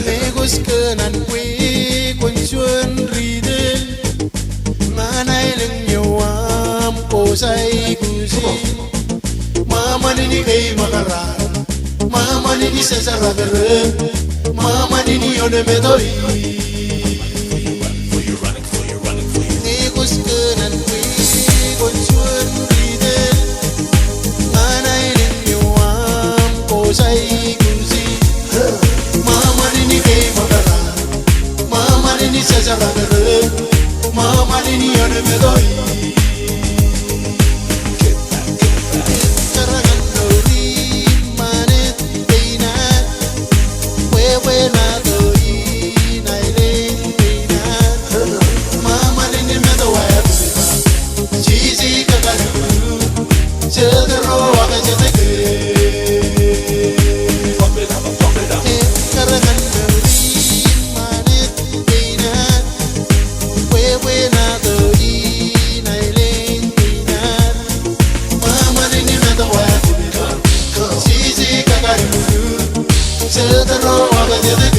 Legos kenan kwe konsuan riden manai leng nyawam posai kusi mama ni kay makara mama ni sesara bere mama ni one medoi Legos kenan kwe konsuan riden manai leng nyawam posai kusi mama ni kay makara mama ni sesara bere mama ni one medoi Setero,